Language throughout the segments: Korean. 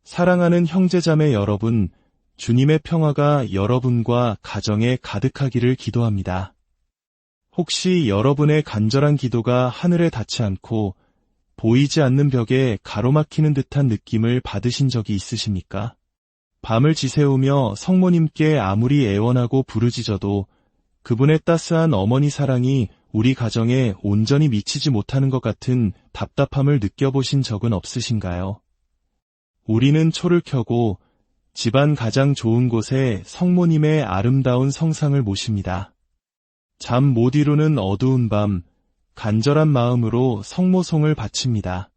사랑하는 형제자매 여러분, 주님의 평화가 여러분과 가정에 가득하기를 기도합니다. 혹시 여러분의 간절한 기도가 하늘에 닿지 않고 보이지 않는 벽에 가로막히는 듯한 느낌을 받으신 적이 있으십니까? 밤을 지새우며 성모님께 아무리 애원하고 부르짖어도 그분의 따스한 어머니 사랑이 우리 가정에 온전히 미치지 못하는 것 같은 답답함을 느껴보신 적은 없으신가요? 우리는 초를 켜고 집안 가장 좋은 곳에 성모님의 아름다운 성상을 모십니다. 잠 못 이루는 어두운 밤, 간절한 마음으로 성모송을 바칩니다.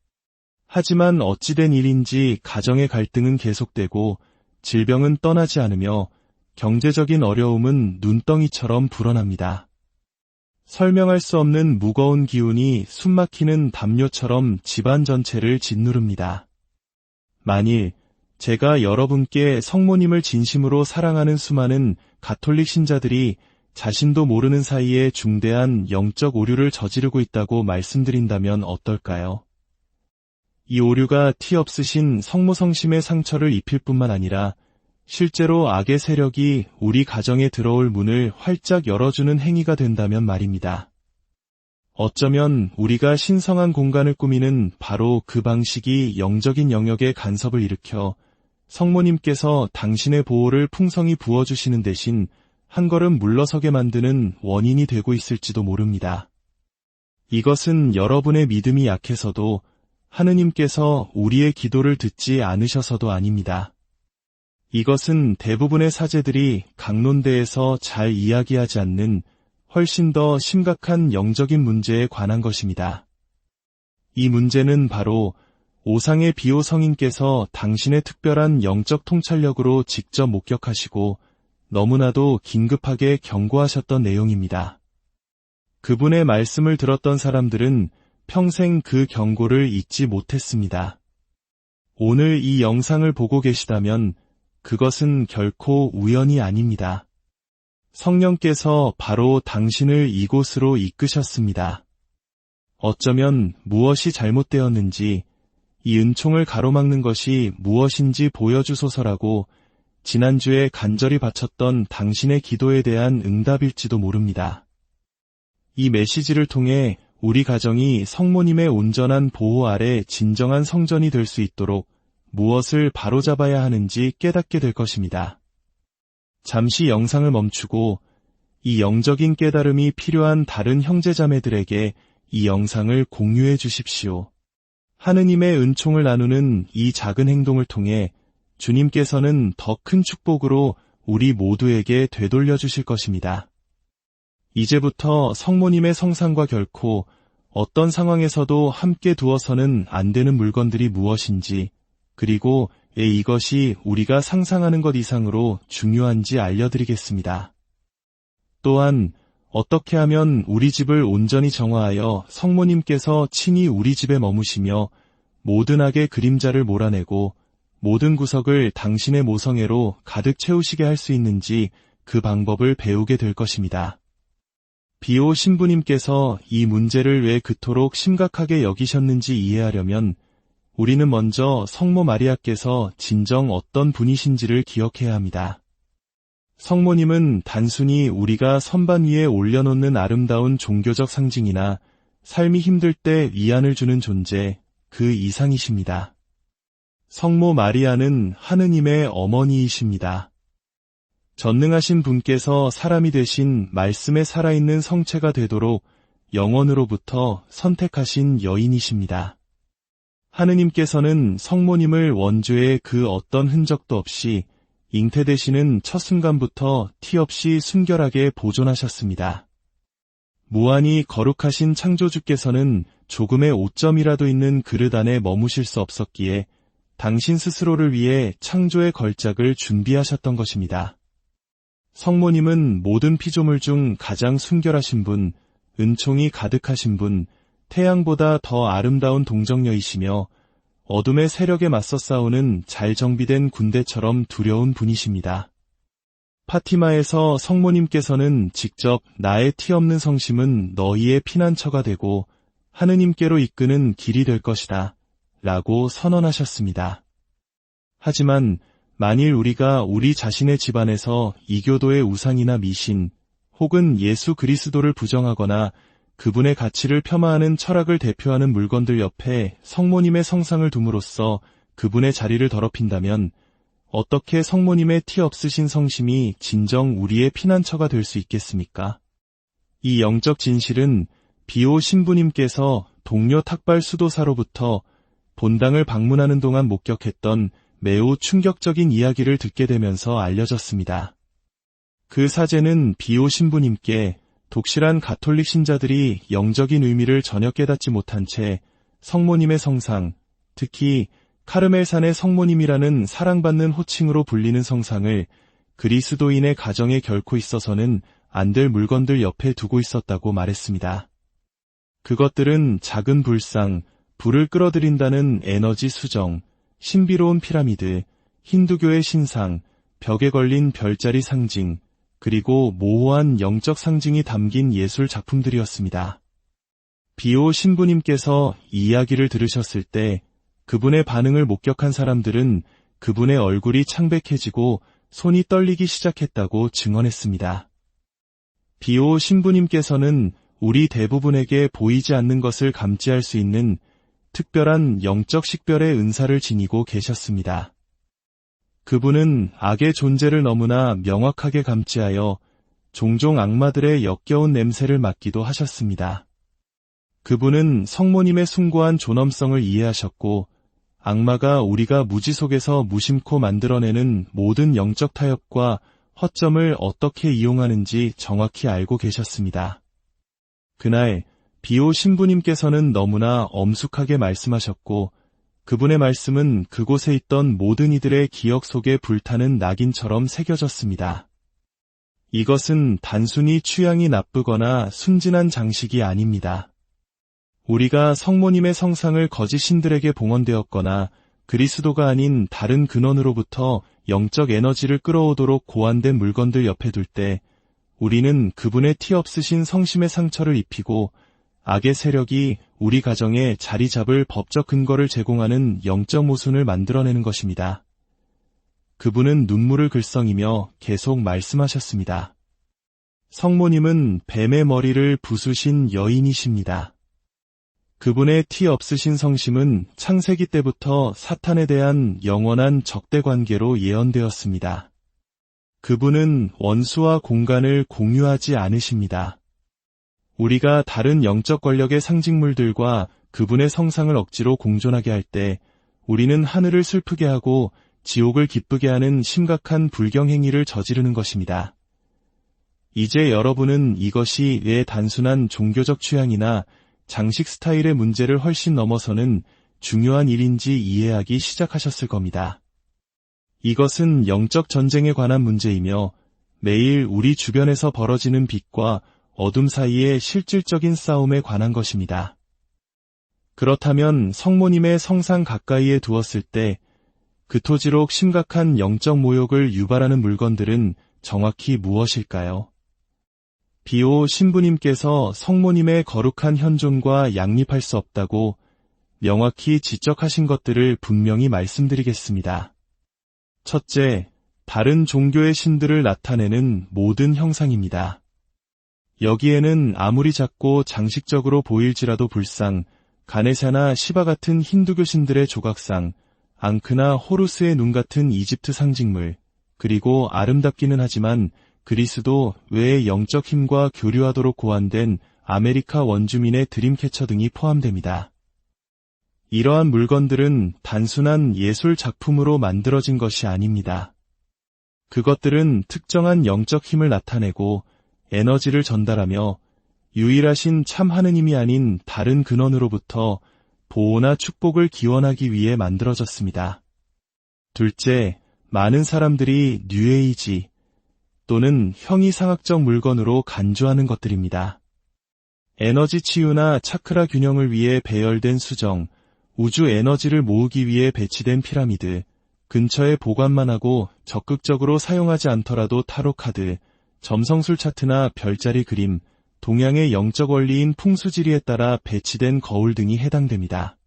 하지만 어찌된 일인지 가정의 갈등은 계속되고 질병은 떠나지 않으며 경제적인 어려움은 눈덩이처럼 불어납니다. 설명할 수 없는 무거운 기운이 숨막히는 담요처럼 집안 전체를 짓누릅니다. 만일 제가 여러분께 성모님을 진심으로 사랑하는 수많은 가톨릭 신자들이 자신도 모르는 사이에 중대한 영적 오류를 저지르고 있다고 말씀드린다면 어떨까요? 이 오류가 티 없으신 성모성심의 상처를 입힐 뿐만 아니라 실제로 악의 세력이 우리 가정에 들어올 문을 활짝 열어주는 행위가 된다면 말입니다. 어쩌면 우리가 신성한 공간을 꾸미는 바로 그 방식이 영적인 영역에 간섭을 일으켜 성모님께서 당신의 보호를 풍성히 부어주시는 대신 한 걸음 물러서게 만드는 원인이 되고 있을지도 모릅니다. 이것은 여러분의 믿음이 약해서도 하느님께서 우리의 기도를 듣지 않으셔서도 아닙니다. 이것은 대부분의 사제들이 강론대에서 잘 이야기하지 않는 훨씬 더 심각한 영적인 문제에 관한 것입니다. 이 문제는 바로 오상의 비호 성인께서 당신의 특별한 영적 통찰력으로 직접 목격하시고 너무나도 긴급하게 경고하셨던 내용입니다. 그분의 말씀을 들었던 사람들은 평생 그 경고를 잊지 못했습니다. 오늘 이 영상을 보고 계시다면 그것은 결코 우연이 아닙니다. 성령께서 바로 당신을 이곳으로 이끄셨습니다. 어쩌면 무엇이 잘못되었는지, 이 은총을 가로막는 것이 무엇인지 보여주소서라고 지난주에 간절히 바쳤던 당신의 기도에 대한 응답일지도 모릅니다. 이 메시지를 통해 우리 가정이 성모님의 온전한 보호 아래 진정한 성전이 될 수 있도록 무엇을 바로잡아야 하는지 깨닫게 될 것입니다. 잠시 영상을 멈추고 이 영적인 깨달음이 필요한 다른 형제자매들에게 이 영상을 공유해 주십시오. 하느님의 은총을 나누는 이 작은 행동을 통해 주님께서는 더 큰 축복으로 우리 모두에게 되돌려 주실 것입니다. 이제부터 성모님의 성상과 결코 어떤 상황에서도 함께 두어서는 안 되는 물건들이 무엇인지, 그리고 왜 이것이 우리가 상상하는 것 이상으로 중요한지 알려드리겠습니다. 또한 어떻게 하면 우리 집을 온전히 정화하여 성모님께서 친히 우리 집에 머무시며 모든 악의 그림자를 몰아내고 모든 구석을 당신의 모성애로 가득 채우시게 할 수 있는지 그 방법을 배우게 될 것입니다. 비오 신부님께서 이 문제를 왜 그토록 심각하게 여기셨는지 이해하려면 우리는 먼저 성모 마리아께서 진정 어떤 분이신지를 기억해야 합니다. 성모님은 단순히 우리가 선반 위에 올려놓는 아름다운 종교적 상징이나 삶이 힘들 때 위안을 주는 존재, 그 이상이십니다. 성모 마리아는 하느님의 어머니이십니다. 전능하신 분께서 사람이 되신 말씀에 살아있는 성체가 되도록 영원으로부터 선택하신 여인이십니다. 하느님께서는 성모님을 원죄의 그 어떤 흔적도 없이 잉태되시는 첫 순간부터 티 없이 순결하게 보존하셨습니다. 무한히 거룩하신 창조주께서는 조금의 오점이라도 있는 그릇 안에 머무실 수 없었기에 당신 스스로를 위해 창조의 걸작을 준비하셨던 것입니다. 성모님은 모든 피조물 중 가장 순결하신 분, 은총이 가득하신 분, 태양보다 더 아름다운 동정녀이시며 어둠의 세력에 맞서 싸우는 잘 정비된 군대처럼 두려운 분이십니다. 파티마에서 성모님께서는 직접 나의 티 없는 성심은 너희의 피난처가 되고 하느님께로 이끄는 길이 될 것이다 라고 선언하셨습니다. 하지만 만일 우리가 우리 자신의 집안에서 이교도의 우상이나 미신, 혹은 예수 그리스도를 부정하거나 그분의 가치를 폄하하는 철학을 대표하는 물건들 옆에 성모님의 성상을 둠으로써 그분의 자리를 더럽힌다면 어떻게 성모님의 티 없으신 성심이 진정 우리의 피난처가 될 수 있겠습니까? 이 영적 진실은 비오 신부님께서 동료 탁발 수도사로부터 본당을 방문하는 동안 목격했던 매우 충격적인 이야기를 듣게 되면서 알려졌습니다. 그 사제는 비오 신부님께 독실한 가톨릭 신자들이 영적인 의미를 전혀 깨닫지 못한 채 성모님의 성상, 특히 카르멜산의 성모님이라는 사랑받는 호칭으로 불리는 성상을 그리스도인의 가정에 결코 있어서는 안 될 물건들 옆에 두고 있었다고 말했습니다. 그것들은 작은 불상, 불을 끌어들인다는 에너지 수정, 신비로운 피라미드, 힌두교의 신상, 벽에 걸린 별자리 상징, 그리고 모호한 영적 상징이 담긴 예술 작품들이었습니다. 비오 신부님께서 이 이야기를 들으셨을 때 그분의 반응을 목격한 사람들은 그분의 얼굴이 창백해지고 손이 떨리기 시작했다고 증언했습니다. 비오 신부님께서는 우리 대부분에게 보이지 않는 것을 감지할 수 있는 특별한 영적 식별의 은사를 지니고 계셨습니다. 그분은 악의 존재를 너무나 명확하게 감지하여 종종 악마들의 역겨운 냄새를 맡기도 하셨습니다. 그분은 성모님의 숭고한 존엄성을 이해하셨고 악마가 우리가 무지 속에서 무심코 만들어내는 모든 영적 타협과 허점을 어떻게 이용하는지 정확히 알고 계셨습니다. 그날 비오 신부님께서는 너무나 엄숙하게 말씀하셨고 그분의 말씀은 그곳에 있던 모든 이들의 기억 속에 불타는 낙인처럼 새겨졌습니다. 이것은 단순히 취향이 나쁘거나 순진한 장식이 아닙니다. 우리가 성모님의 성상을 거짓 신들에게 봉헌되었거나 그리스도가 아닌 다른 근원으로부터 영적 에너지를 끌어오도록 고안된 물건들 옆에 둘 때 우리는 그분의 티 없으신 성심의 상처를 입히고 악의 세력이 우리 가정에 자리 잡을 법적 근거를 제공하는 영적 모순을 만들어내는 것입니다. 그분은 눈물을 글썽이며 계속 말씀하셨습니다. 성모님은 뱀의 머리를 부수신 여인이십니다. 그분의 티 없으신 성심은 창세기 때부터 사탄에 대한 영원한 적대 관계로 예언되었습니다. 그분은 원수와 공간을 공유하지 않으십니다. 우리가 다른 영적 권력의 상징물들과 그분의 성상을 억지로 공존하게 할 때 우리는 하늘을 슬프게 하고 지옥을 기쁘게 하는 심각한 불경 행위를 저지르는 것입니다. 이제 여러분은 이것이 왜 단순한 종교적 취향이나 장식 스타일의 문제를 훨씬 넘어서는 중요한 일인지 이해하기 시작하셨을 겁니다. 이것은 영적 전쟁에 관한 문제이며 매일 우리 주변에서 벌어지는 빛과 어둠 사이의 실질적인 싸움에 관한 것입니다. 그렇다면 성모님의 성상 가까이에 두었을 때 그토지록 심각한 영적 모욕을 유발하는 물건들은 정확히 무엇일까요? 비오 신부님께서 성모님의 거룩한 현존과 양립할 수 없다고 명확히 지적하신 것들을 분명히 말씀드리겠습니다. 첫째, 다른 종교의 신들을 나타내는 모든 형상입니다. 여기에는 아무리 작고 장식적으로 보일지라도 불상, 가네샤나 시바 같은 힌두교 신들의 조각상, 앙크나 호루스의 눈 같은 이집트 상징물, 그리고 아름답기는 하지만 그리스도 외의 영적 힘과 교류하도록 고안된 아메리카 원주민의 드림캐쳐 등이 포함됩니다. 이러한 물건들은 단순한 예술 작품으로 만들어진 것이 아닙니다. 그것들은 특정한 영적 힘을 나타내고 에너지를 전달하며 유일하신 참 하느님이 아닌 다른 근원으로부터 보호나 축복을 기원하기 위해 만들어졌습니다. 둘째, 많은 사람들이 뉴에이지 또는 형이상학적 물건으로 간주하는 것들입니다. 에너지 치유나 차크라 균형을 위해 배열된 수정, 우주 에너지를 모으기 위해 배치된 피라미드, 근처에 보관만 하고 적극적으로 사용하지 않더라도 타로 카드, 점성술 차트나 별자리 그림, 동양의 영적 원리인 풍수지리에 따라 배치된 거울 등이 해당됩니다.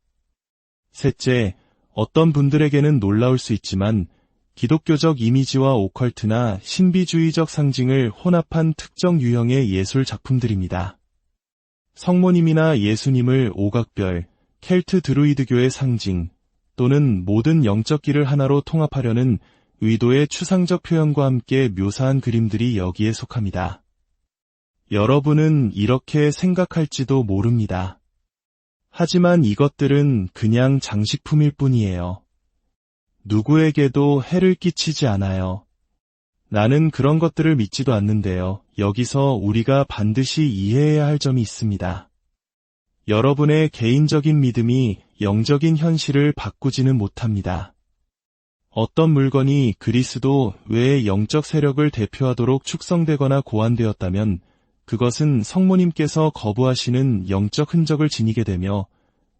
셋째, 어떤 분들에게는 놀라울 수 있지만 기독교적 이미지와 오컬트나 신비주의적 상징을 혼합한 특정 유형의 예술 작품들입니다. 성모님이나 예수님을 오각별, 켈트 드루이드교의 상징 또는 모든 영적 길을 하나로 통합하려는 의도의 추상적 표현과 함께 묘사한 그림들이 여기에 속합니다. 여러분은 이렇게 생각할지도 모릅니다. 하지만 이것들은 그냥 장식품일 뿐이에요. 누구에게도 해를 끼치지 않아요. 나는 그런 것들을 믿지도 않는데요. 여기서 우리가 반드시 이해해야 할 점이 있습니다. 여러분의 개인적인 믿음이 영적인 현실을 바꾸지는 못합니다. 어떤 물건이 그리스도 외의 영적 세력을 대표하도록 축성되거나 고안되었다면 그것은 성모님께서 거부하시는 영적 흔적을 지니게 되며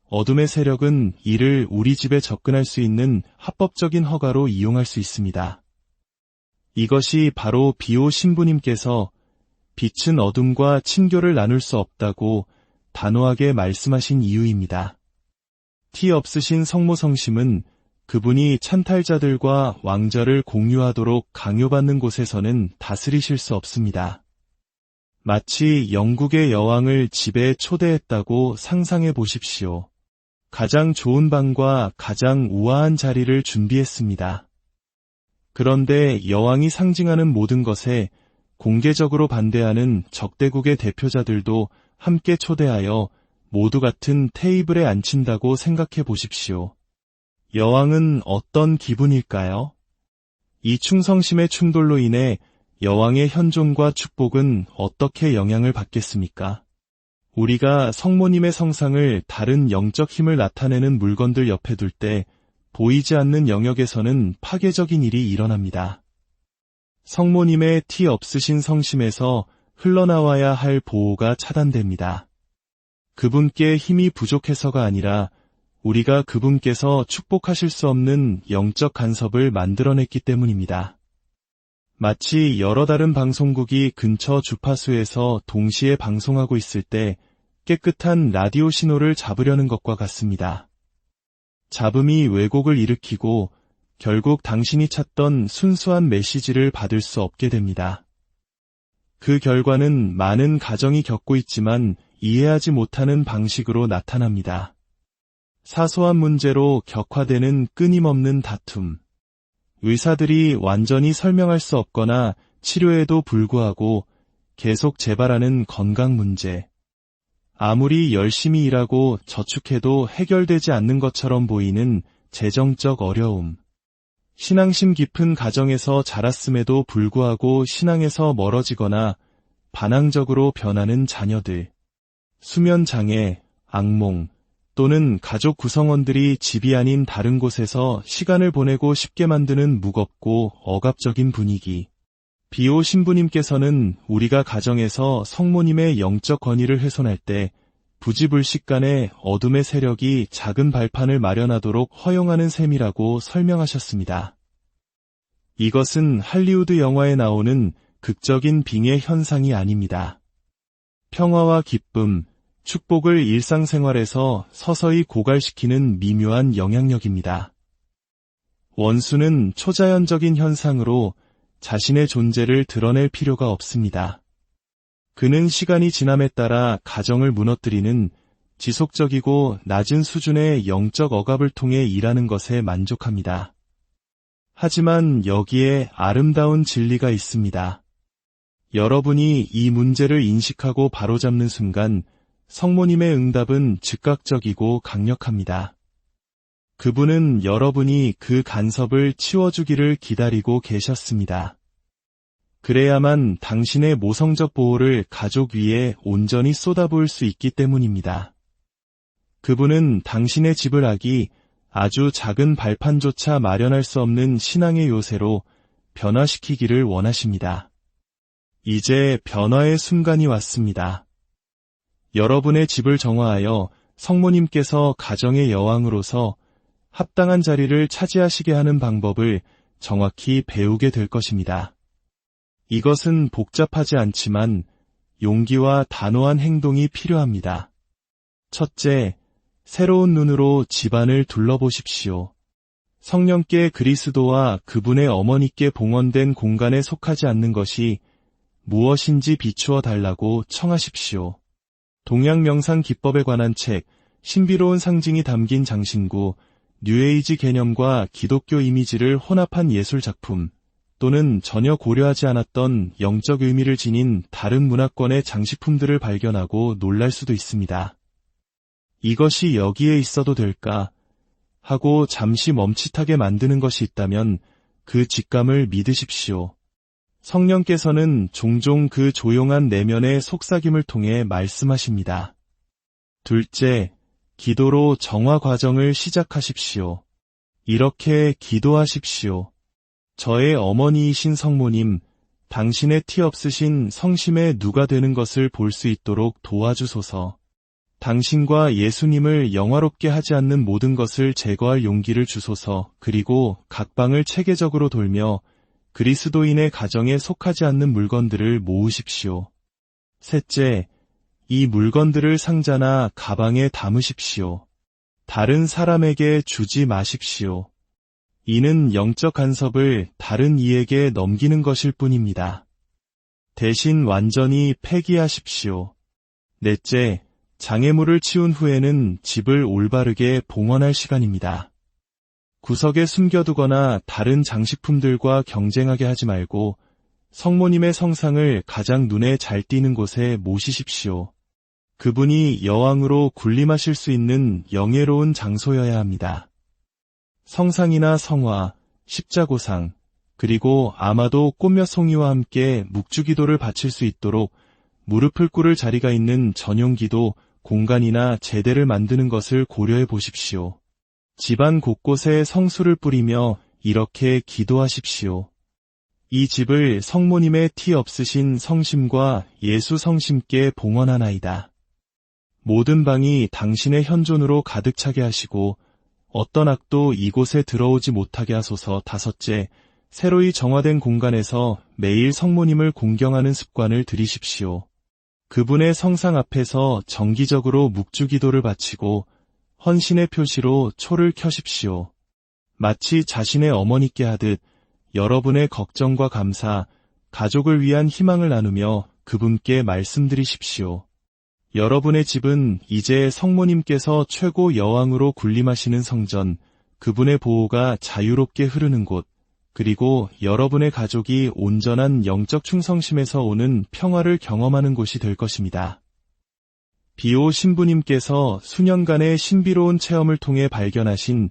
어둠의 세력은 이를 우리 집에 접근할 수 있는 합법적인 허가로 이용할 수 있습니다. 이것이 바로 비오 신부님께서 빛은 어둠과 친교를 나눌 수 없다고 단호하게 말씀하신 이유입니다. 티 없으신 성모 성심은 그분이 찬탈자들과 왕좌를 공유하도록 강요받는 곳에서는 다스리실 수 없습니다. 마치 영국의 여왕을 집에 초대했다고 상상해 보십시오. 가장 좋은 방과 가장 우아한 자리를 준비했습니다. 그런데 여왕이 상징하는 모든 것에 공개적으로 반대하는 적대국의 대표자들도 함께 초대하여 모두 같은 테이블에 앉힌다고 생각해 보십시오. 여왕은 어떤 기분일까요? 이 충성심의 충돌로 인해 여왕의 현존과 축복은 어떻게 영향을 받겠습니까? 우리가 성모님의 성상을 다른 영적 힘을 나타내는 물건들 옆에 둘 때 보이지 않는 영역에서는 파괴적인 일이 일어납니다. 성모님의 티 없으신 성심에서 흘러나와야 할 보호가 차단됩니다. 그분께 힘이 부족해서가 아니라 우리가 그분께서 축복하실 수 없는 영적 간섭을 만들어냈기 때문입니다. 마치 여러 다른 방송국이 근처 주파수에서 동시에 방송하고 있을 때 깨끗한 라디오 신호를 잡으려는 것과 같습니다. 잡음이 왜곡을 일으키고 결국 당신이 찾던 순수한 메시지를 받을 수 없게 됩니다. 그 결과는 많은 가정이 겪고 있지만 이해하지 못하는 방식으로 나타납니다. 사소한 문제로 격화되는 끊임없는 다툼. 의사들이 완전히 설명할 수 없거나 치료에도 불구하고 계속 재발하는 건강 문제. 아무리 열심히 일하고 저축해도 해결되지 않는 것처럼 보이는 재정적 어려움. 신앙심 깊은 가정에서 자랐음에도 불구하고 신앙에서 멀어지거나 반항적으로 변하는 자녀들. 수면 장애, 악몽, 또는 가족 구성원들이 집이 아닌 다른 곳에서 시간을 보내고 싶게 만드는 무겁고 억압적인 분위기. 비오 신부님께서는 우리가 가정에서 성모님의 영적 권위를 훼손할 때 부지불식간에 어둠의 세력이 작은 발판을 마련하도록 허용하는 셈이라고 설명하셨습니다. 이것은 할리우드 영화에 나오는 극적인 빙의 현상이 아닙니다. 평화와 기쁨, 축복을 일상생활에서 서서히 고갈시키는 미묘한 영향력입니다. 원수는 초자연적인 현상으로 자신의 존재를 드러낼 필요가 없습니다. 그는 시간이 지남에 따라 가정을 무너뜨리는 지속적이고 낮은 수준의 영적 억압을 통해 일하는 것에 만족합니다. 하지만 여기에 아름다운 진리가 있습니다. 여러분이 이 문제를 인식하고 바로잡는 순간 성모님의 응답은 즉각적이고 강력합니다. 그분은 여러분이 그 간섭을 치워주기를 기다리고 계셨습니다. 그래야만 당신의 모성적 보호를 가족 위에 온전히 쏟아부을 수 있기 때문입니다. 그분은 당신의 집을 아기 아주 작은 발판조차 마련할 수 없는 신앙의 요새로 변화시키기를 원하십니다. 이제 변화의 순간이 왔습니다. 여러분의 집을 정화하여 성모님께서 가정의 여왕으로서 합당한 자리를 차지하시게 하는 방법을 정확히 배우게 될 것입니다. 이것은 복잡하지 않지만 용기와 단호한 행동이 필요합니다. 첫째, 새로운 눈으로 집안을 둘러보십시오. 성령께 그리스도와 그분의 어머니께 봉헌된 공간에 속하지 않는 것이 무엇인지 비추어 달라고 청하십시오. 동양명상 기법에 관한 책, 신비로운 상징이 담긴 장신구, 뉴에이지 개념과 기독교 이미지를 혼합한 예술작품, 또는 전혀 고려하지 않았던 영적 의미를 지닌 다른 문화권의 장식품들을 발견하고 놀랄 수도 있습니다. 이것이 여기에 있어도 될까? 하고 잠시 멈칫하게 만드는 것이 있다면 그 직감을 믿으십시오. 성령께서는 종종 그 조용한 내면의 속삭임을 통해 말씀하십니다. 둘째, 기도로 정화 과정을 시작하십시오. 이렇게 기도하십시오. 저의 어머니이신 성모님, 당신의 티 없으신 성심의 누가 되는 것을 볼 수 있도록 도와주소서. 당신과 예수님을 영화롭게 하지 않는 모든 것을 제거할 용기를 주소서. 그리고 각 방을 체계적으로 돌며 그리스도인의 가정에 속하지 않는 물건들을 모으십시오. 셋째, 이 물건들을 상자나 가방에 담으십시오. 다른 사람에게 주지 마십시오. 이는 영적 간섭을 다른 이에게 넘기는 것일 뿐입니다. 대신 완전히 폐기하십시오. 넷째, 장애물을 치운 후에는 집을 올바르게 봉헌할 시간입니다. 구석에 숨겨두거나 다른 장식품들과 경쟁하게 하지 말고 성모님의 성상을 가장 눈에 잘 띄는 곳에 모시십시오. 그분이 여왕으로 군림하실 수 있는 영예로운 장소여야 합니다. 성상이나 성화, 십자고상, 그리고 아마도 꽃몇 송이와 함께 묵주기도를 바칠 수 있도록 무릎을 꿇을 자리가 있는 전용기도 공간이나 제대를 만드는 것을 고려해 보십시오. 집안 곳곳에 성수를 뿌리며 이렇게 기도하십시오. 이 집을 성모님의 티 없으신 성심과 예수 성심께 봉헌하나이다. 모든 방이 당신의 현존으로 가득 차게 하시고 어떤 악도 이곳에 들어오지 못하게 하소서. 다섯째, 새로이 정화된 공간에서 매일 성모님을 공경하는 습관을 들이십시오. 그분의 성상 앞에서 정기적으로 묵주기도를 바치고 헌신의 표시로 초를 켜십시오. 마치 자신의 어머니께 하듯 여러분의 걱정과 감사, 가족을 위한 희망을 나누며 그분께 말씀드리십시오. 여러분의 집은 이제 성모님께서 최고 여왕으로 군림하시는 성전, 그분의 보호가 자유롭게 흐르는 곳, 그리고 여러분의 가족이 온전한 영적 충성심에서 오는 평화를 경험하는 곳이 될 것입니다. 비오 신부님께서 수년간의 신비로운 체험을 통해 발견하신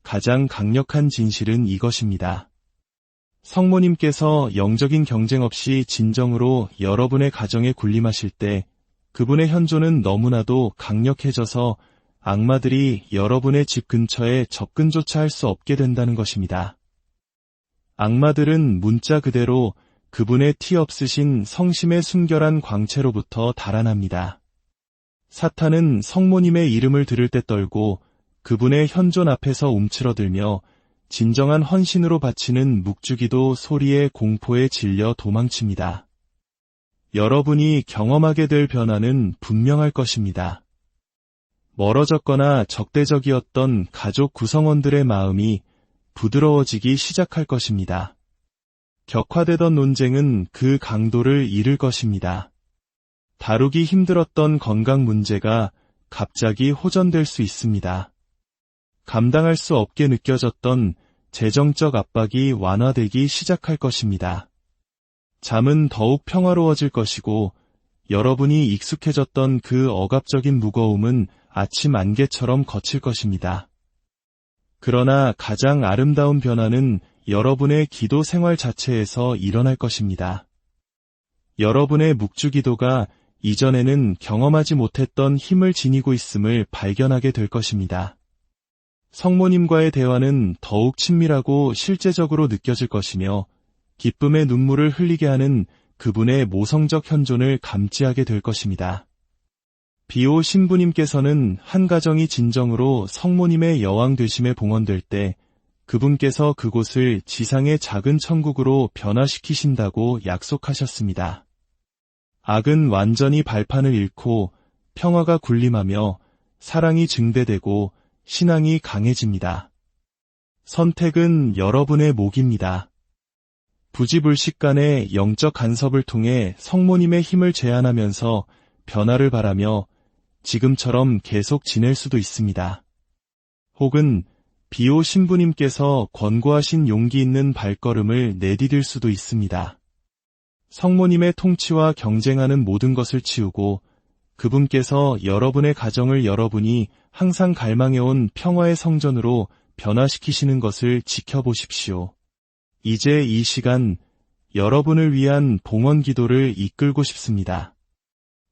가장 강력한 진실은 이것입니다. 성모님께서 영적인 경쟁 없이 진정으로 여러분의 가정에 군림하실 때 그분의 현존은 너무나도 강력해져서 악마들이 여러분의 집 근처에 접근조차 할 수 없게 된다는 것입니다. 악마들은 문자 그대로 그분의 티 없으신 성심의 순결한 광채로부터 달아납니다. 사탄은 성모님의 이름을 들을 때 떨고 그분의 현존 앞에서 움츠러들며 진정한 헌신으로 바치는 묵주기도 소리의 공포에 질려 도망칩니다. 여러분이 경험하게 될 변화는 분명할 것입니다. 멀어졌거나 적대적이었던 가족 구성원들의 마음이 부드러워지기 시작할 것입니다. 격화되던 논쟁은 그 강도를 잃을 것입니다. 다루기 힘들었던 건강 문제가 갑자기 호전될 수 있습니다. 감당할 수 없게 느껴졌던 재정적 압박이 완화되기 시작할 것입니다. 잠은 더욱 평화로워질 것이고 여러분이 익숙해졌던 그 억압적인 무거움은 아침 안개처럼 거칠 것입니다. 그러나 가장 아름다운 변화는 여러분의 기도 생활 자체에서 일어날 것입니다. 여러분의 묵주기도가 이전에는 경험하지 못했던 힘을 지니고 있음을 발견하게 될 것입니다. 성모님과의 대화는 더욱 친밀하고 실제적으로 느껴질 것이며 기쁨의 눈물을 흘리게 하는 그분의 모성적 현존을 감지하게 될 것입니다. 비오 신부님께서는 한 가정이 진정으로 성모님의 여왕 되심에 봉헌될 때 그분께서 그곳을 지상의 작은 천국으로 변화시키신다고 약속하셨습니다. 악은 완전히 발판을 잃고 평화가 군림하며 사랑이 증대되고 신앙이 강해집니다. 선택은 여러분의 몫입니다. 부지불식 간의 영적 간섭을 통해 성모님의 힘을 제한하면서 변화를 바라며 지금처럼 계속 지낼 수도 있습니다. 혹은 비오 신부님께서 권고하신 용기 있는 발걸음을 내디딜 수도 있습니다. 성모님의 통치와 경쟁하는 모든 것을 치우고 그분께서 여러분의 가정을 여러분이 항상 갈망해온 평화의 성전으로 변화시키시는 것을 지켜보십시오. 이제 이 시간 여러분을 위한 봉헌 기도를 이끌고 싶습니다.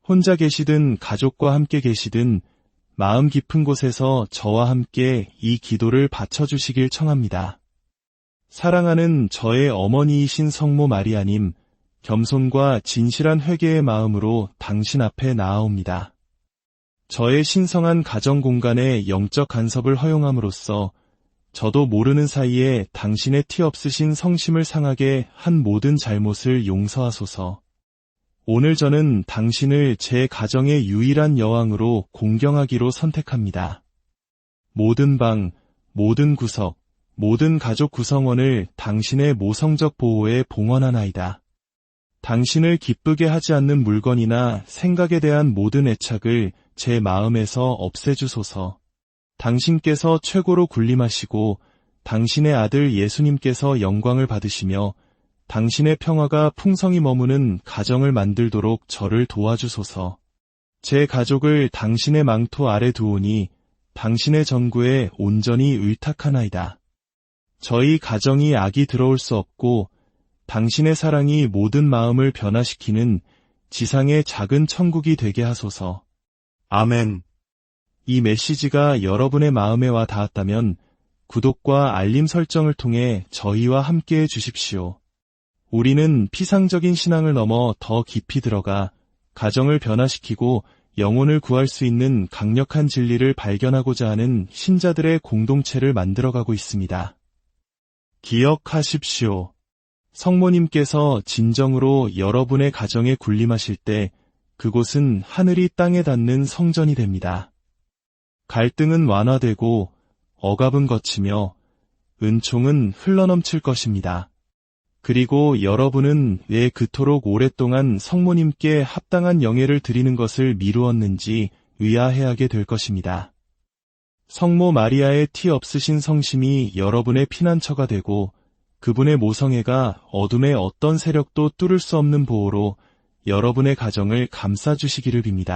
혼자 계시든 가족과 함께 계시든 마음 깊은 곳에서 저와 함께 이 기도를 바쳐주시길 청합니다. 사랑하는 저의 어머니이신 성모 마리아님, 겸손과 진실한 회개의 마음으로 당신 앞에 나아옵니다. 저의 신성한 가정 공간에 영적 간섭을 허용함으로써 저도 모르는 사이에 당신의 티 없으신 성심을 상하게 한 모든 잘못을 용서하소서. 오늘 저는 당신을 제 가정의 유일한 여왕으로 공경하기로 선택합니다. 모든 방, 모든 구석, 모든 가족 구성원을 당신의 모성적 보호에 봉헌하나이다. 당신을 기쁘게 하지 않는 물건이나 생각에 대한 모든 애착을 제 마음에서 없애주소서. 당신께서 최고로 군림하시고 당신의 아들 예수님께서 영광을 받으시며 당신의 평화가 풍성히 머무는 가정을 만들도록 저를 도와주소서. 제 가족을 당신의 망토 아래 두오니 당신의 전구에 온전히 의탁하나이다. 저희 가정이 악이 들어올 수 없고 당신의 사랑이 모든 마음을 변화시키는 지상의 작은 천국이 되게 하소서. 아멘. 이 메시지가 여러분의 마음에 와 닿았다면 구독과 알림 설정을 통해 저희와 함께해 주십시오. 우리는 피상적인 신앙을 넘어 더 깊이 들어가 가정을 변화시키고 영혼을 구할 수 있는 강력한 진리를 발견하고자 하는 신자들의 공동체를 만들어가고 있습니다. 기억하십시오. 성모님께서 진정으로 여러분의 가정에 군림하실 때 그곳은 하늘이 땅에 닿는 성전이 됩니다. 갈등은 완화되고 억압은 걷히며 은총은 흘러넘칠 것입니다. 그리고 여러분은 왜 그토록 오랫동안 성모님께 합당한 영예를 드리는 것을 미루었는지 의아해하게 될 것입니다. 성모 마리아의 티 없으신 성심이 여러분의 피난처가 되고 그분의 모성애가 어둠의 어떤 세력도 뚫을 수 없는 보호로 여러분의 가정을 감싸주시기를 빕니다.